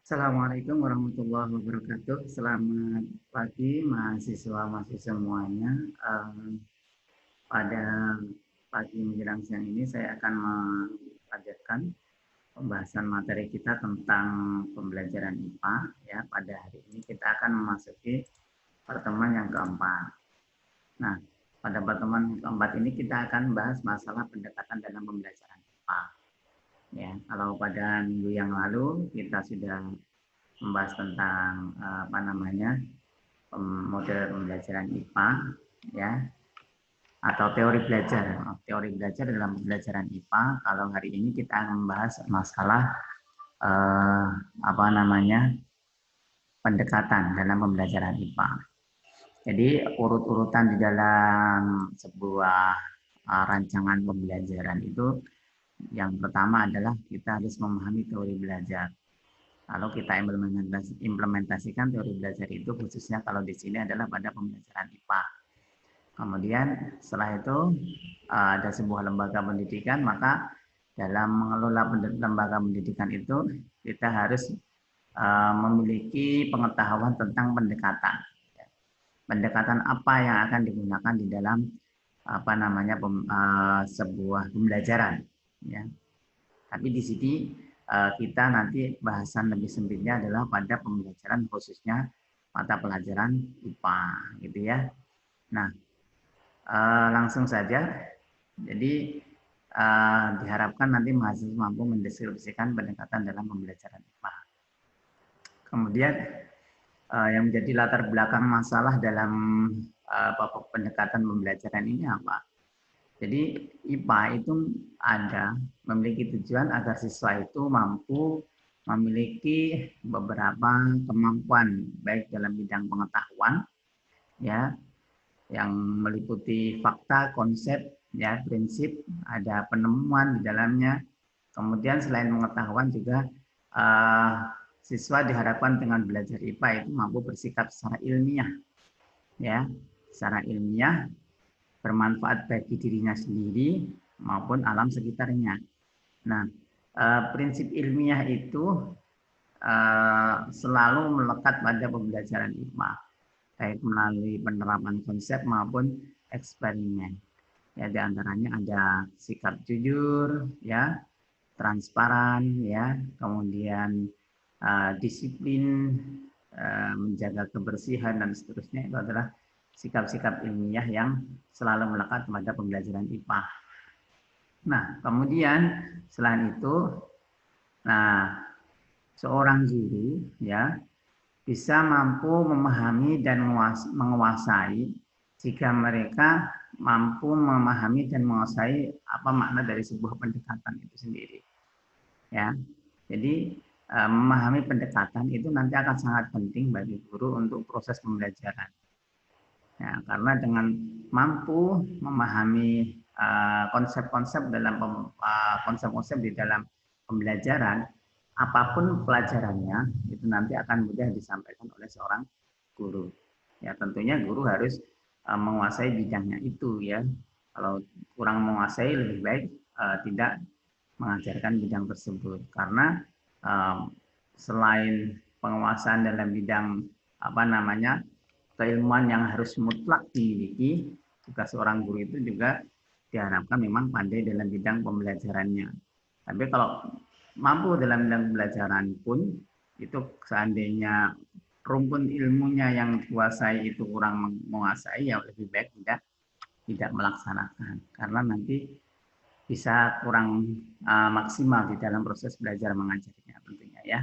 Assalamualaikum warahmatullahi wabarakatuh. Selamat pagi mahasiswa-mahasiswa semuanya. Pada pagi menjelang siang ini saya akan melanjutkan pembahasan materi kita tentang pembelajaran IPA. Ya, pada hari ini kita akan memasuki pertemuan yang keempat. Nah, pada pertemuan keempat ini kita akan bahas masalah pendekatan dalam pembelajaran IPA. Ya, kalau pada minggu yang lalu kita sudah membahas tentang model pembelajaran IPA, ya, atau teori belajar dalam pembelajaran IPA. Kalau hari ini kita akan membahas masalah eh, apa namanya pendekatan dalam pembelajaran IPA. Jadi urut-urutan di dalam sebuah rancangan pembelajaran itu, yang pertama adalah kita harus memahami teori belajar. Lalu kita implementasikan teori belajar itu, khususnya kalau di sini adalah pada pembelajaran IPA. Kemudian setelah itu ada sebuah lembaga pendidikan, maka dalam mengelola lembaga pendidikan itu kita harus memiliki pengetahuan tentang pendekatan. Pendekatan apa yang akan digunakan di dalam sebuah pembelajaran, ya. Tapi di sini kita nanti bahasan lebih sempitnya adalah pada pembelajaran khususnya mata pelajaran IPA, gitu ya. Nah, langsung saja. Jadi diharapkan nanti mahasiswa mampu mendeskripsikan pendekatan dalam pembelajaran IPA. Kemudian yang menjadi latar belakang masalah dalam pendekatan pembelajaran ini apa? Jadi IPA itu memiliki tujuan agar siswa itu mampu memiliki beberapa kemampuan baik dalam bidang pengetahuan, ya, yang meliputi fakta, konsep, ya, prinsip, ada penemuan di dalamnya. Kemudian selain pengetahuan juga siswa diharapkan dengan belajar IPA itu mampu bersikap secara ilmiah, ya, secara ilmiah, bermanfaat bagi dirinya sendiri maupun alam sekitarnya. Nah, prinsip ilmiah itu selalu melekat pada pembelajaran IPA, baik melalui penerapan konsep maupun eksperimen. Ya, di antaranya ada sikap jujur, ya, transparan, ya, kemudian disiplin, menjaga kebersihan dan seterusnya. Itu adalah sikap-sikap ilmiah yang selalu melekat pada pembelajaran IPA. Nah, kemudian selain itu, nah, seorang guru, ya, bisa mampu memahami dan menguasai jika mereka mampu memahami dan menguasai apa makna dari sebuah pendekatan itu sendiri, ya. Jadi memahami pendekatan itu nanti akan sangat penting bagi guru untuk proses pembelajaran. Ya, karena dengan mampu memahami konsep-konsep konsep-konsep di dalam pembelajaran, apapun pelajarannya itu nanti akan mudah disampaikan oleh seorang guru. Ya, tentunya guru harus menguasai bidangnya itu, ya. Kalau kurang menguasai, lebih baik tidak mengajarkan bidang tersebut, karena selain penguasaan dalam bidang keilmuan yang harus mutlak dimiliki, juga seorang guru itu juga diharapkan memang pandai dalam bidang pembelajarannya. Tapi kalau mampu dalam bidang pembelajaran pun, itu seandainya rumpun ilmunya yang kuasai itu kurang menguasai, ya lebih baik tidak melaksanakan, karena nanti bisa kurang maksimal di dalam proses belajar mengajarnya tentunya, ya.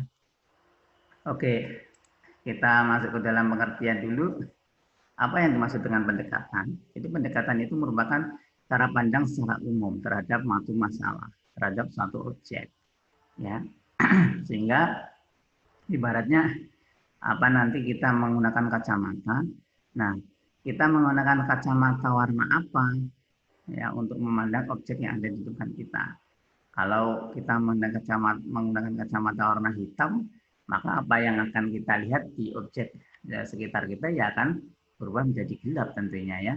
Oke, kita masuk ke dalam pengertian dulu. Apa yang dimaksud dengan pendekatan? Jadi pendekatan itu merupakan cara pandang secara umum terhadap suatu masalah, terhadap suatu objek, ya. Sehingga ibaratnya nanti kita menggunakan kacamata. Nah, kita menggunakan kacamata warna apa, ya, untuk memandang objek yang ada di depan kita. Kalau kita menggunakan kacamata warna hitam, maka apa yang akan kita lihat di objek sekitar kita ya akan berubah menjadi gelap tentunya, ya.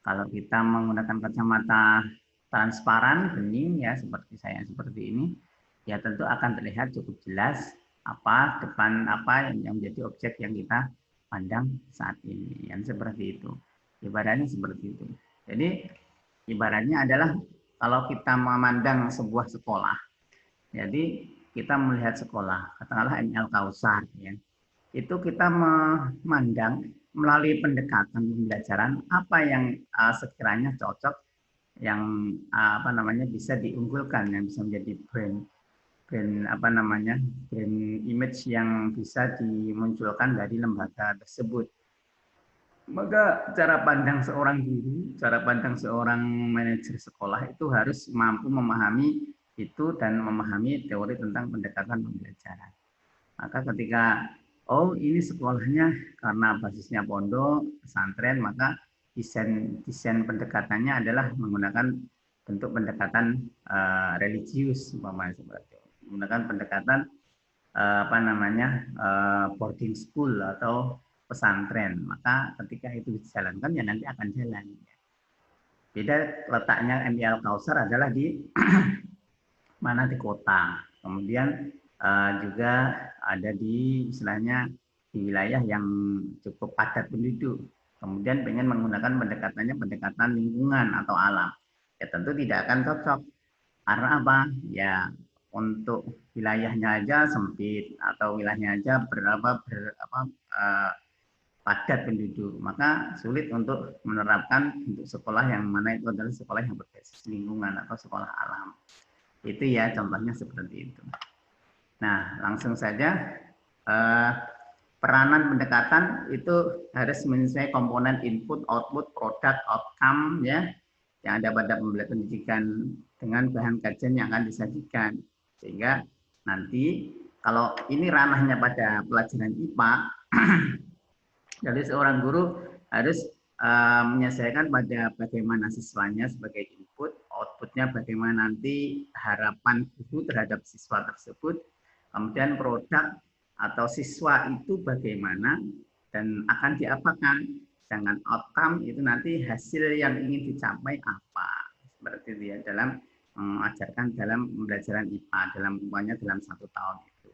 Kalau kita menggunakan kacamata transparan, bening, ya, seperti saya seperti ini, ya tentu akan terlihat cukup jelas, apa depan apa yang menjadi objek yang kita pandang saat ini, yang seperti itu. Ibaratnya seperti itu. Jadi ibaratnya adalah kalau kita memandang sebuah sekolah, jadi kita melihat sekolah, katakanlah ML Kausar, ya, itu kita memandang melalui pendekatan pembelajaran apa yang sekiranya cocok, yang apa namanya bisa diunggulkan, yang bisa menjadi brand brand apa namanya brand image yang bisa dimunculkan dari lembaga tersebut. Maka cara pandang seorang guru, cara pandang seorang manajer sekolah itu harus mampu memahami itu dan memahami teori tentang pendekatan pembelajaran. Maka ketika oh ini sekolahnya karena basisnya pondok, pesantren, maka desain desain pendekatannya adalah menggunakan bentuk pendekatan religius, umpamanya seperti itu. Menggunakan pendekatan apa namanya boarding school atau pesantren. Maka ketika itu dijalankan ya nanti akan jalan. Beda letaknya MIL Kausar adalah di mana di kota. Kemudian juga ada di istilahnya di wilayah yang cukup padat penduduk. Kemudian pengen menggunakan pendekatannya pendekatan lingkungan atau alam. Ya tentu tidak akan cocok. Karena apa? Ya untuk wilayahnya aja sempit atau wilayahnya aja padat penduduk, maka sulit untuk menerapkan untuk sekolah yang mana itu adalah sekolah yang berbasis lingkungan atau sekolah alam. Itu ya contohnya seperti itu. Nah, langsung saja peranan pendekatan itu harus menyesuaikan komponen input, output, produk, outcome ya yang ada pada pembelajaran pendidikan dengan bahan kajian yang akan disajikan. Sehingga nanti kalau ini ranahnya pada pelajaran IPA, jadi seorang guru harus menyesuaikan pada bagaimana siswanya sebagai input, outputnya bagaimana nanti harapan guru terhadap siswa tersebut, kemudian produk atau siswa itu bagaimana dan akan diapakan, sedangkan outcome itu nanti hasil yang ingin dicapai apa, seperti itu ya dalam mengajarkan dalam pembelajaran IPA dalam umpamanya dalam 1 tahun itu.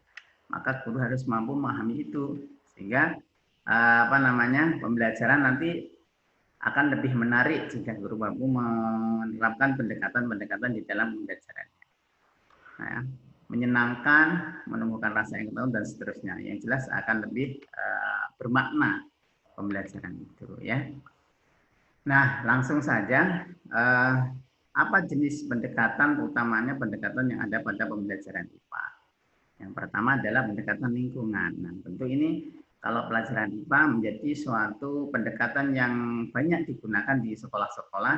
Maka guru harus mampu memahami itu sehingga apa namanya pembelajaran nanti akan lebih menarik jika guru mampu menerapkan pendekatan-pendekatan di dalam pembelajaran. Nah, menyenangkan, menumbuhkan rasa yang tahu dan seterusnya. Yang jelas akan lebih bermakna pembelajaran itu ya. Nah, langsung saja apa jenis pendekatan utamanya pendekatan yang ada pada pembelajaran IPA. Yang pertama adalah pendekatan lingkungan. Nah, tentu ini kalau pelajaran IPA menjadi suatu pendekatan yang banyak digunakan di sekolah-sekolah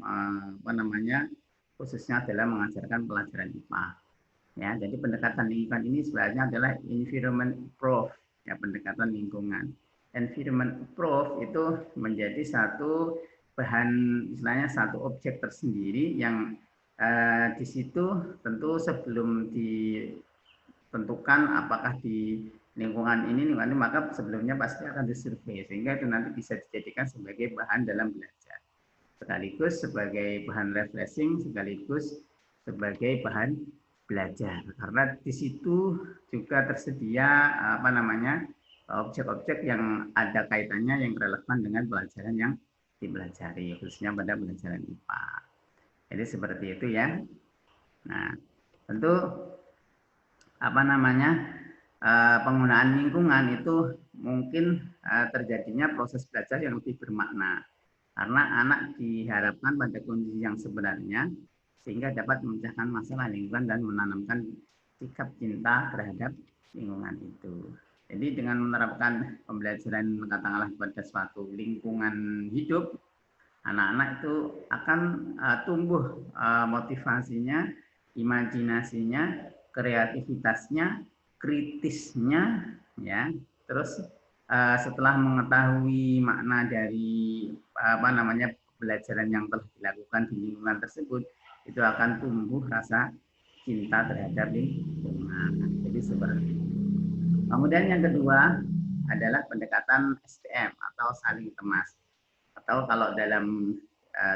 apa namanya khususnya dalam mengajarkan pelajaran IPA. Ya, jadi pendekatan lingkungan ini sebenarnya adalah environment approach, ya pendekatan lingkungan. Environment approach itu menjadi satu bahan istilahnya satu objek tersendiri yang di situ tentu sebelum ditentukan apakah di lingkungan ini maka sebelumnya pasti akan disurvei sehingga itu nanti bisa dijadikan sebagai bahan dalam belajar sekaligus sebagai bahan refreshing sekaligus sebagai bahan belajar karena di situ juga tersedia apa namanya objek-objek yang ada kaitannya yang relevan dengan pelajaran yang dipelajari khususnya pada pelajaran IPA. Jadi seperti itu ya. Nah, tentu apa namanya penggunaan lingkungan itu mungkin terjadinya proses belajar yang lebih bermakna karena anak diharapkan pada kondisi yang sebenarnya sehingga dapat memecahkan masalah lingkungan dan menanamkan sikap cinta terhadap lingkungan itu. Jadi dengan menerapkan pembelajaran katakanlah pada suatu lingkungan hidup, anak-anak itu akan tumbuh motivasinya, imajinasinya, kreativitasnya, kritisnya, ya. Terus setelah mengetahui makna dari apa namanya pembelajaran yang telah dilakukan di lingkungan tersebut, itu akan tumbuh rasa cinta terhadap lingkungan. Jadi seperti itu. Kemudian yang kedua adalah pendekatan STM atau saling temas. Atau kalau dalam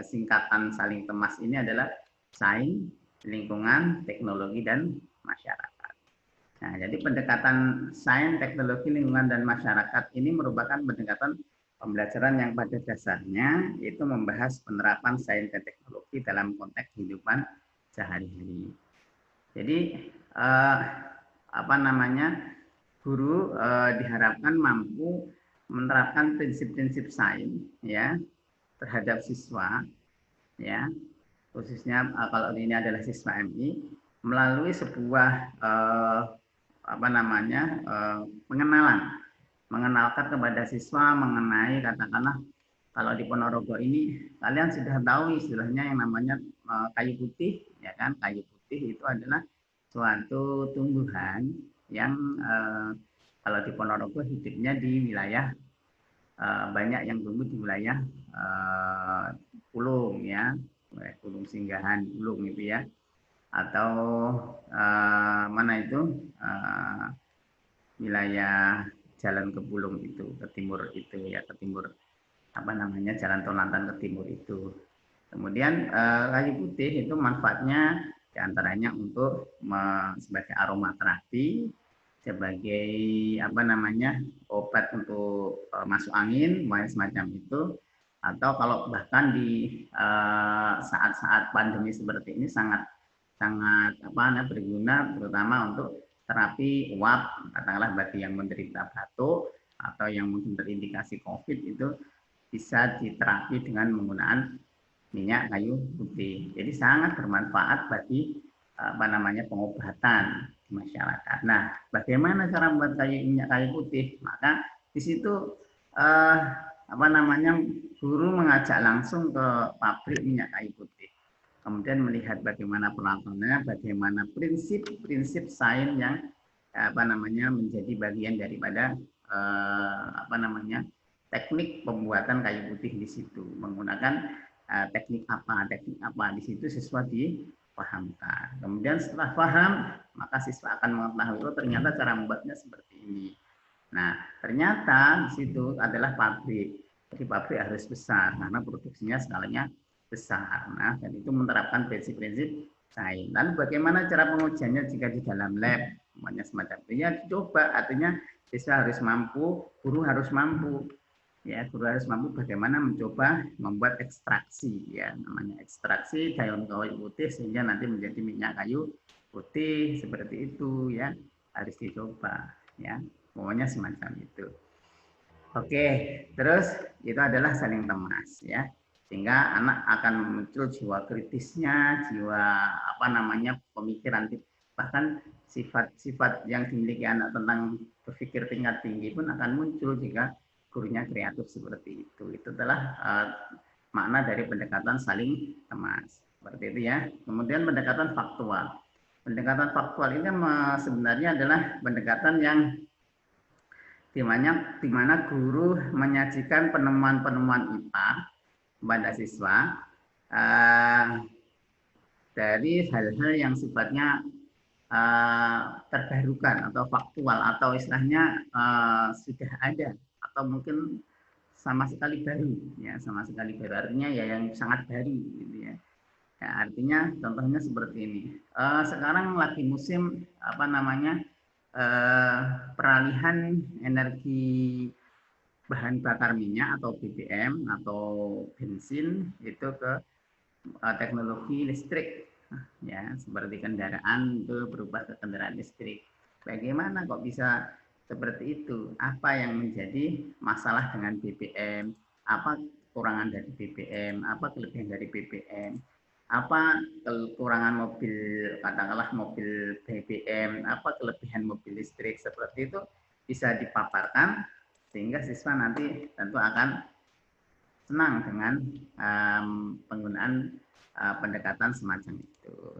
singkatan saling temas ini adalah sains, lingkungan, teknologi, dan masyarakat. Nah, jadi pendekatan sains, teknologi, lingkungan, dan masyarakat ini merupakan pendekatan pembelajaran yang pada dasarnya itu membahas penerapan sains dan teknologi dalam konteks kehidupan sehari-hari. Jadi guru diharapkan mampu menerapkan prinsip-prinsip sains ya terhadap siswa ya, khususnya kalau ini adalah siswa MI, melalui sebuah mengenalkan kepada siswa mengenai, katakanlah kalau di Ponorogo ini kalian sudah tahu istilahnya yang namanya kayu putih, ya kan? Kayu putih itu adalah suatu tumbuhan yang kalau di Ponorogo hidupnya di wilayah banyak yang tumbuh di wilayah Pulung ya, Pulung Singgahan Pulung itu ya, atau mana itu wilayah Jalan ke Pulung itu, ke timur itu ya, ke timur Jalan Tol Lantan ke timur itu. Kemudian kayu putih itu manfaatnya diantaranya untuk sebagai aromaterapi, sebagai obat untuk masuk angin, semacam itu. Atau kalau bahkan di saat-saat pandemi seperti ini sangat berguna, terutama untuk terapi uap, katakanlah bagi yang menderita batuk atau yang mungkin terindikasi COVID itu bisa diterapi dengan menggunakan minyak kayu putih. Jadi sangat bermanfaat bagi pengobatan di masyarakat. Nah, bagaimana cara membuat minyak kayu putih? Maka di situ guru mengajak langsung ke pabrik minyak kayu putih. Kemudian melihat bagaimana pelakonannya, bagaimana prinsip-prinsip sains yang menjadi bagian daripada teknik pembuatan kayu putih di situ, menggunakan teknik apa di situ siswa dipahamkan. Kemudian setelah paham, maka siswa akan mengetahui, oh ternyata cara membuatnya seperti ini. Nah, ternyata di situ adalah pabrik. Jadi pabrik harus besar karena produksinya skalanya besar. Nah, dan itu menerapkan prinsip-prinsip sains. Lalu bagaimana cara pengujiannya jika di dalam lab? Semuanya semacam itu. Ya, coba artinya siswa harus mampu, guru harus mampu. Ya, guru harus mampu bagaimana mencoba membuat ekstraksi, ya namanya ekstraksi daun kayu putih sehingga nanti menjadi minyak kayu putih seperti itu ya, harus dicoba ya, pokoknya semacam itu. Oke, terus itu adalah saling temas ya, sehingga anak akan muncul jiwa kritisnya, jiwa pemikiran, bahkan sifat-sifat yang dimiliki anak tentang berpikir tingkat tinggi pun akan muncul jika gurunya kreatif seperti itu. Itu adalah makna dari pendekatan saling temas. Seperti itu ya. Kemudian pendekatan faktual. Pendekatan faktual ini sebenarnya adalah pendekatan yang di mana guru menyajikan penemuan-penemuan IPA kepada siswa dari hal-hal yang sifatnya terbarukan atau faktual atau istilahnya sudah ada atau mungkin sama sekali baru ya, sama sekali baru artinya ya yang sangat baru gitu ya. Ya, artinya contohnya seperti ini. Sekarang lagi musim peralihan energi bahan bakar minyak atau BBM atau bensin itu ke teknologi listrik ya, seperti kendaraan itu berubah ke kendaraan listrik. Bagaimana kok bisa seperti itu? Apa yang menjadi masalah dengan BBM? Apa kekurangan dari BBM? Apa kelebihan dari BBM? Apa kekurangan mobil, katakanlah mobil BBM? Apa kelebihan mobil listrik? Seperti itu bisa dipaparkan sehingga siswa nanti tentu akan senang dengan penggunaan pendekatan semacam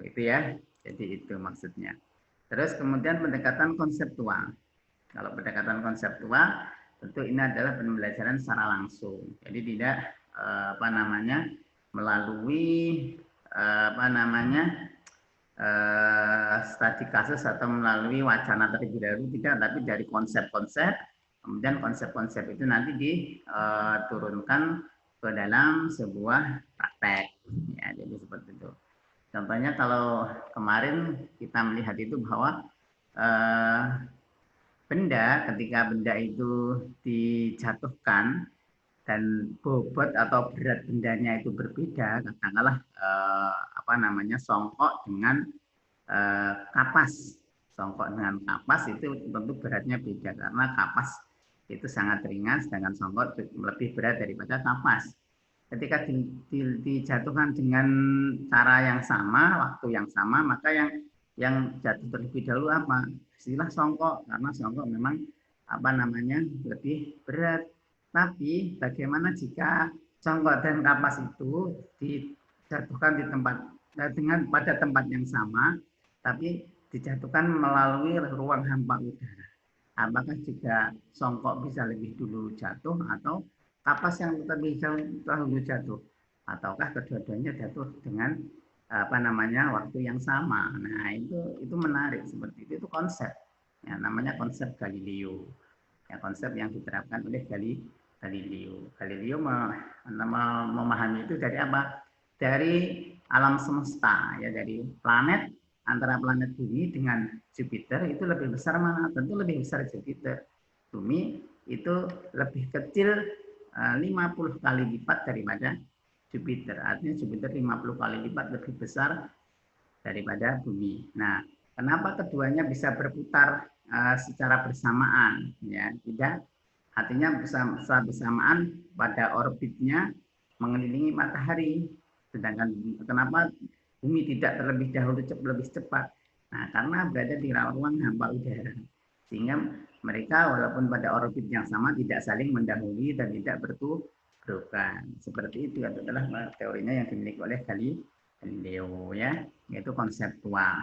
itu ya. Jadi itu maksudnya. Terus kemudian pendekatan konseptual. Kalau pendekatan konseptual tentu ini adalah pembelajaran secara langsung. Jadi tidak melalui studi kasus atau melalui wacana terlebih dahulu, tidak, tapi dari konsep-konsep. Kemudian konsep-konsep itu nanti diturunkan ke dalam sebuah praktek. Ya, jadi seperti itu. Contohnya kalau kemarin kita melihat itu bahwa eh, benda, ketika benda itu dijatuhkan dan bobot atau berat bendanya itu berbeda, katakanlah apa namanya songkok dengan kapas. Songkok dengan kapas itu tentu beratnya beda karena kapas itu sangat ringan sedangkan songkok lebih berat daripada kapas. Ketika dijatuhkan dengan cara yang sama, waktu yang sama, maka yang jatuh terlebih dahulu apa? Istilah songkok karena songkok memang apa namanya lebih berat. Tapi bagaimana jika songkok dan kapas itu dijatuhkan di tempat dengan pada tempat yang sama, tapi dijatuhkan melalui ruang hampa udara? Apakah juga songkok bisa lebih dulu jatuh atau kapas yang lebih dahulu jatuh? Ataukah kedua-duanya jatuh dengan apa namanya waktu yang sama? Nah itu menarik seperti itu konsep. Ya, namanya konsep Galileo. Ya, konsep yang diterapkan oleh Galileo. Galileo memahami itu dari apa? Dari alam semesta, ya dari planet, antara planet Bumi dengan Jupiter itu lebih besar mana? Tentu lebih besar Jupiter. Bumi itu lebih kecil 50 kali lipat daripada Jupiter. Artinya Jupiter 50 kali lipat lebih besar daripada Bumi. Nah, kenapa keduanya bisa berputar secara bersamaan? Ya, tidak. Artinya secara bersamaan pada orbitnya mengelilingi matahari. Sedangkan kenapa Bumi tidak terlebih dahulu lebih cepat? Nah, karena berada di ruang hampa udara. Sehingga mereka walaupun pada orbit yang sama tidak saling mendahului dan tidak bertuburkan. Seperti itu adalah teorinya yang dimiliki oleh Galileo ya, yaitu konseptual.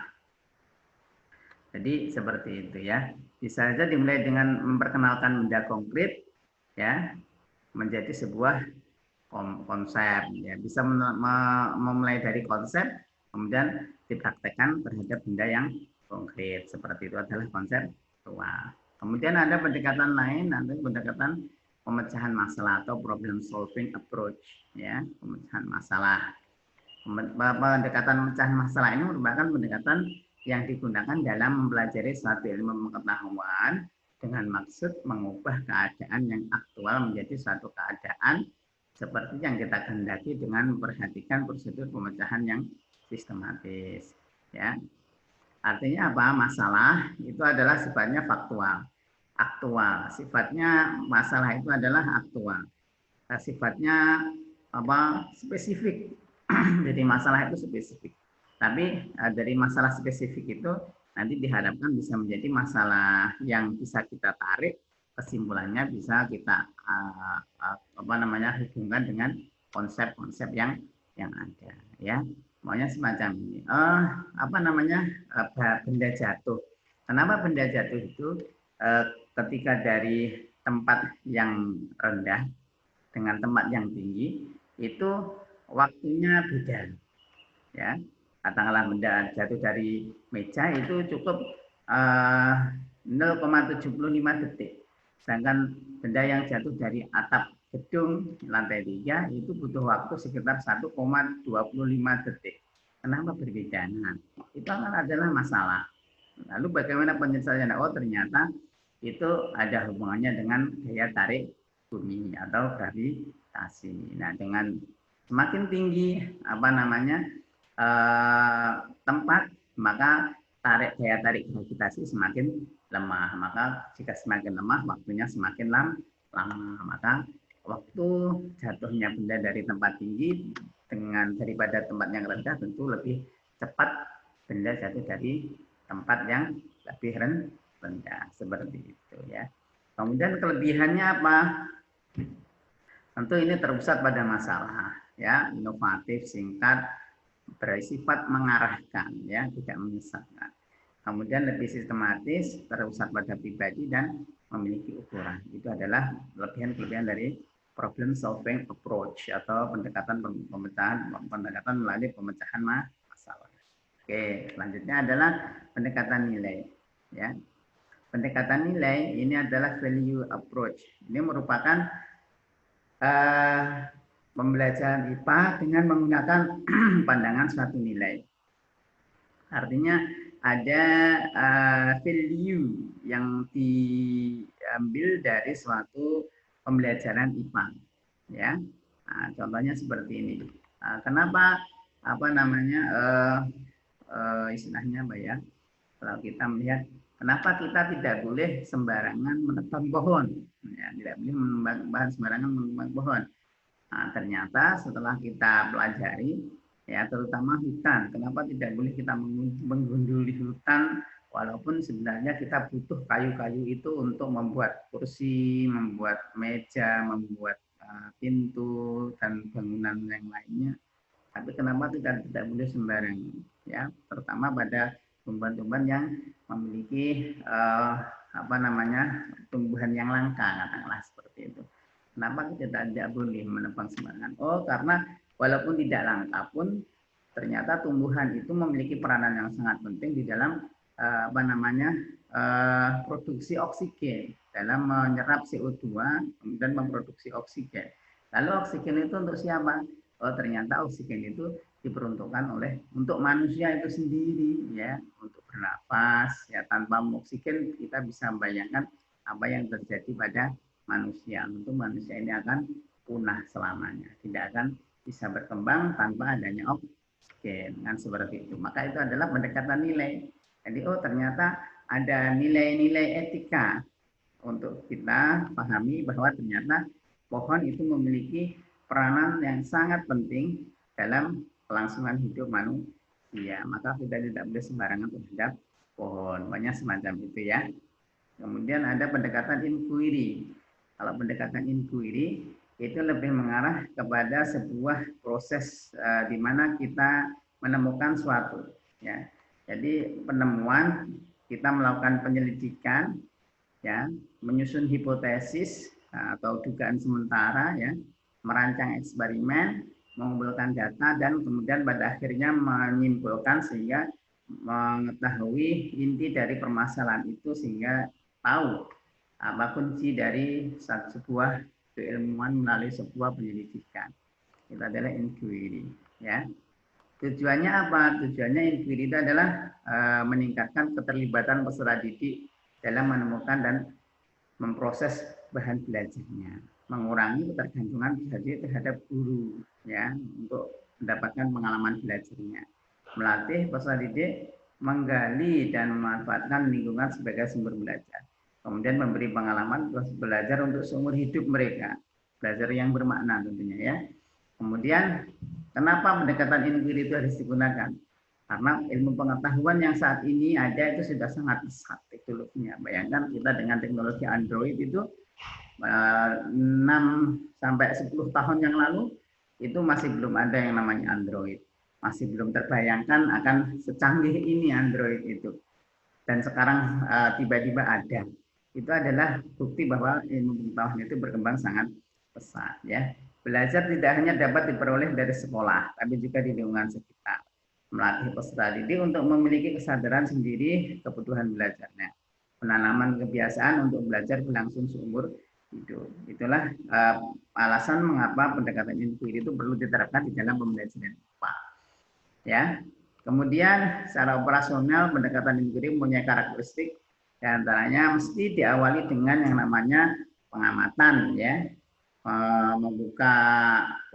Jadi seperti itu ya. Bisa saja dimulai dengan memperkenalkan benda konkret ya menjadi sebuah konsep ya. Bisa memulai dari konsep kemudian dipraktekkan terhadap benda yang konkret. Seperti itu adalah konseptual. Kemudian ada pendekatan lain, nanti pendekatan pemecahan masalah atau problem solving approach ya, pemecahan masalah. Pendekatan pemecahan masalah ini merupakan pendekatan yang digunakan dalam mempelajari suatu ilmu pengetahuan dengan maksud mengubah keadaan yang aktual menjadi suatu keadaan seperti yang kita kehendaki dengan memperhatikan prosedur pemecahan yang sistematis. Ya, artinya apa? Masalah itu adalah sifatnya faktual, aktual. Sifatnya masalah itu adalah aktual. Sifatnya apa? Spesifik. Jadi masalah itu spesifik. Tapi dari masalah spesifik itu nanti diharapkan bisa menjadi masalah yang bisa kita tarik kesimpulannya, bisa kita apa namanya hubungkan dengan konsep-konsep yang ada ya. Maunya semacam ini. Apa namanya benda jatuh. Kenapa benda jatuh itu ketika dari tempat yang rendah dengan tempat yang tinggi itu waktunya beda ya. Katakanlah benda jatuh dari meja itu cukup 0,75 detik, sedangkan benda yang jatuh dari atap gedung lantai 3 itu butuh waktu sekitar 1,25 detik. Kenapa berbeda? Nah, itu adalah masalah. Lalu bagaimana penyelesaiannya? Oh, ternyata itu ada hubungannya dengan daya tarik bumi atau gravitasi. Nah, dengan semakin tinggi apa namanya tempat, maka daya tarik gravitasi semakin lemah. Maka jika semakin lemah, waktunya semakin lama. Maka waktu jatuhnya benda dari tempat tinggi daripada tempat yang rendah tentu lebih cepat benda jatuh dari tempat yang lebih rendah. Seperti itu ya. Kemudian kelebihannya apa? Tentu ini terpusat pada masalah ya, inovatif, singkat, bersifat mengarahkan ya, tidak menyesatkan. Kemudian lebih sistematis, terpusat pada pribadi dan memiliki ukuran. Itu adalah kelebihan-kelebihan dari problem solving approach atau pendekatan melalui pemecahan masalah. Oke, selanjutnya adalah pendekatan nilai ya. Pendekatan nilai ini adalah value approach. Ini merupakan pembelajaran IPA dengan menggunakan pandangan suatu nilai. Artinya ada value yang diambil dari suatu pembelajaran IPA, ya. Nah, contohnya seperti ini. Kenapa apa namanya istilahnya apa ya? Kalau kita melihat kenapa kita tidak boleh sembarangan menebang pohon, ya, tidak boleh menebang sembarangan menebang pohon. Nah, ternyata setelah kita pelajari, ya terutama hutan, kenapa tidak boleh kita menggunduli hutan, walaupun sebenarnya kita butuh kayu-kayu itu untuk membuat kursi, membuat meja, membuat pintu dan bangunan yang lainnya. Tapi kenapa tidak boleh sembarangan, ya, terutama pada tumbuhan-tumbuhan yang memiliki apa namanya tumbuhan yang langka, katakanlah seperti itu. Kenapa kita tidak boleh menebang sembarangan? Oh, karena walaupun tidak langka pun ternyata tumbuhan itu memiliki peranan yang sangat penting di dalam apa namanya produksi oksigen, dalam menyerap CO2 dan memproduksi oksigen. Lalu oksigen itu untuk siapa? Oh, ternyata oksigen itu diperuntukkan untuk manusia itu sendiri, ya, untuk bernafas, ya. Tanpa oksigen kita bisa membayangkan apa yang terjadi pada manusia. Tentu manusia ini akan punah selamanya, tidak akan bisa berkembang tanpa adanya oksigen, kan seperti itu. Maka itu adalah pendekatan nilai. Jadi oh ternyata ada nilai-nilai etika untuk kita pahami bahwa ternyata pohon itu memiliki peranan yang sangat penting dalam kelangsungan hidup manusia. Maka kita tidak boleh sembarangan terhadap pohon. Banyak semacam itu, ya. Kemudian ada pendekatan inquiry. Kalau pendekatan inquiry itu lebih mengarah kepada sebuah proses di mana kita menemukan suatu, ya. Jadi penemuan, kita melakukan penyelidikan, ya, menyusun hipotesis atau dugaan sementara, ya, merancang eksperimen, mengumpulkan data, dan kemudian pada akhirnya menyimpulkan sehingga mengetahui inti dari permasalahan itu sehingga tahu apa kunci dari sebuah keilmuan melalui sebuah penyelidikan. Itu adalah inquiry, ya. Tujuannya apa? Tujuannya inquiry itu adalah meningkatkan keterlibatan peserta didik dalam menemukan dan memproses bahan belajarnya, mengurangi ketergantungan terhadap guru, ya, untuk mendapatkan pengalaman belajarnya, melatih peserta didik menggali dan memanfaatkan lingkungan sebagai sumber belajar, kemudian memberi pengalaman belajar untuk seumur hidup mereka, belajar yang bermakna tentunya, ya. Kemudian kenapa pendekatan inquiry itu harus digunakan? Karena ilmu pengetahuan yang saat ini ada itu sudah sangat pesat teknologinya. Bayangkan kita dengan teknologi Android itu 6 sampai 10 tahun yang lalu itu masih belum ada yang namanya Android. Masih belum terbayangkan akan secanggih ini Android itu. Dan sekarang tiba-tiba ada. Itu adalah bukti bahwa ilmu pengetahuan itu berkembang sangat pesat, ya. Belajar tidak hanya dapat diperoleh dari sekolah, tapi juga di lingkungan sekitar. Melatih peserta didik untuk memiliki kesadaran sendiri kebutuhan belajarnya. Penanaman kebiasaan untuk belajar berlangsung seumur hidup. Itulah alasan mengapa pendekatan inquiry itu perlu diterapkan di dalam pembelajaran IPA. Ya. Kemudian secara operasional pendekatan inquiry mempunyai karakteristik di antaranya mesti diawali dengan yang namanya pengamatan, ya. Membuka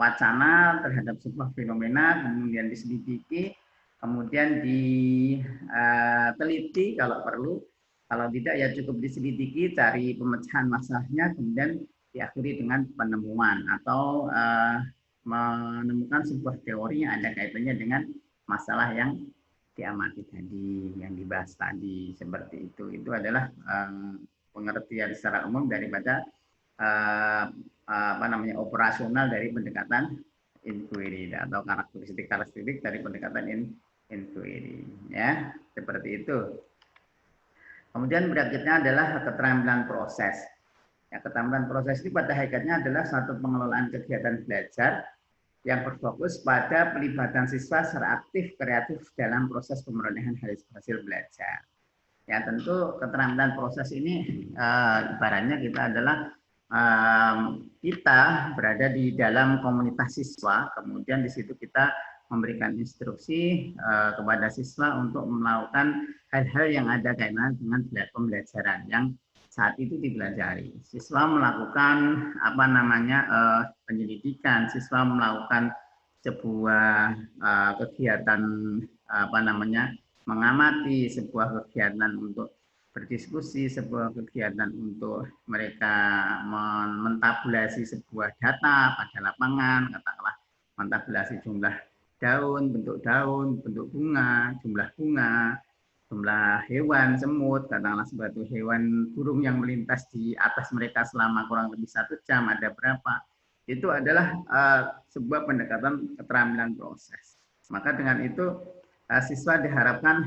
wacana terhadap sebuah fenomena, kemudian diselidiki, kemudian diteliti kalau perlu, kalau tidak ya cukup diselidiki, cari pemecahan masalahnya, kemudian diakhiri dengan penemuan atau menemukan sebuah teori yang ada kaitannya dengan masalah yang diamati tadi, yang dibahas tadi, seperti itu. Itu adalah pengertian secara umum daripada apa namanya operasional dari pendekatan inquiry atau karakteristik dari pendekatan inquiry, ya, seperti itu. Kemudian berikutnya adalah keterampilan proses. Ya, keterampilan proses ini pada hakikatnya adalah satu pengelolaan kegiatan belajar yang berfokus pada pelibatan siswa secara aktif kreatif dalam proses pemerolehan hasil belajar. Ya, tentu keterampilan proses ini ibaratnya kita adalah kita berada di dalam komunitas siswa, kemudian di situ kita memberikan instruksi kepada siswa untuk melakukan hal-hal yang ada kaitan dengan pembelajaran yang saat itu dipelajari. Siswa melakukan penyelidikan, siswa melakukan sebuah kegiatan mengamati, sebuah kegiatan untuk berdiskusi, sebuah kegiatan untuk mereka mentabulasi sebuah data pada lapangan, katakanlah mentabulasi jumlah daun, bentuk bunga, jumlah bunga, jumlah hewan, semut, katakanlah suatu hewan burung yang melintas di atas mereka selama kurang lebih 1 jam, ada berapa. Itu adalah sebuah pendekatan keterampilan proses. Maka dengan itu siswa diharapkan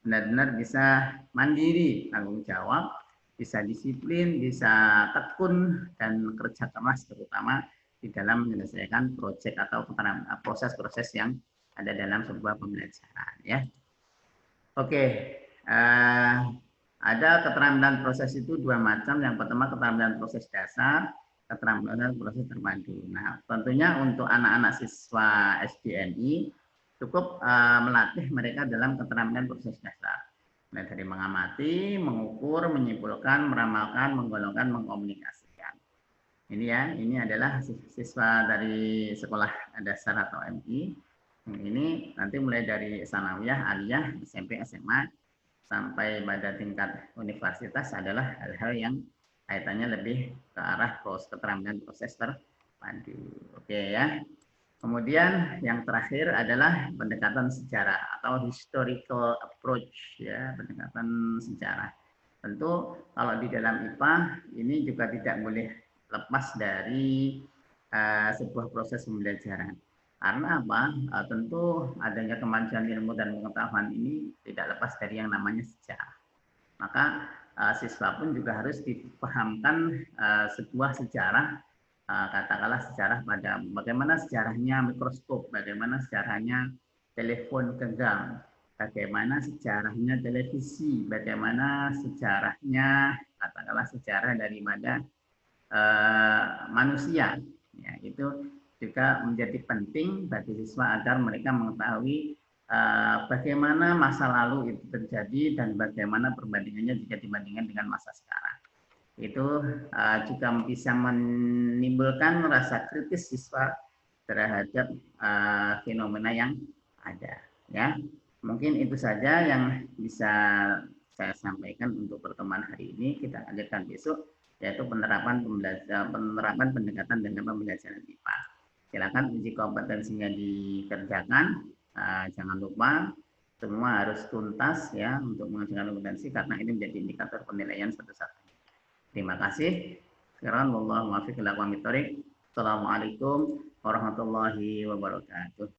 benar-benar bisa mandiri, tanggung jawab, bisa disiplin, bisa tekun, dan kerja keras terutama di dalam menyelesaikan proyek atau proses-proses yang ada dalam sebuah pembelajaran. Ya. Oke, ada keterampilan proses itu 2 macam. Yang pertama keterampilan proses dasar, keterampilan proses terpadu. Nah, tentunya untuk anak-anak siswa SDNI cukup melatih mereka dalam keterampilan proses dasar. Mulai dari mengamati, mengukur, menyimpulkan, meramalkan, menggolongkan, mengkomunikasikan. Ini ya, ini adalah siswa dari sekolah dasar atau MI. Ini nanti mulai dari sanawiyah, aliyah, SMP, SMA, sampai pada tingkat universitas adalah hal-hal yang kaitannya lebih ke arah keterampilan proses terpadu. Oke ya. Kemudian yang terakhir adalah pendekatan sejarah atau historical approach, ya, pendekatan sejarah. Tentu kalau di dalam IPA ini juga tidak boleh lepas dari sebuah proses pembelajaran. Karena apa? Tentu adanya kemajuan ilmu dan pengetahuan ini tidak lepas dari yang namanya sejarah. Maka siswa pun juga harus dipahamkan sebuah sejarah, katakanlah sejarah pada bagaimana sejarahnya mikroskop, bagaimana sejarahnya telepon genggam, bagaimana sejarahnya televisi, bagaimana sejarahnya katakanlah sejarah daripada manusia. Ya, itu juga menjadi penting bagi siswa agar mereka mengetahui bagaimana masa lalu itu terjadi dan bagaimana perbandingannya jika dibandingkan dengan masa sekarang. Itu juga bisa menimbulkan rasa kritis siswa terhadap fenomena yang ada. Ya, mungkin itu saja yang bisa saya sampaikan untuk pertemuan hari ini. Kita lanjutkan besok, yaitu penerapan pendekatan dengan pembelajaran IPA. Silakan uji kompetensinya dikerjakan. Jangan lupa semua harus tuntas ya untuk mengajukan kompetensi karena ini menjadi indikator penilaian satu-satunya. Terima kasih. Sekarang wallahu muwaffiq ila aqwamit thoriq. Assalamualaikum warahmatullahi wabarakatuh.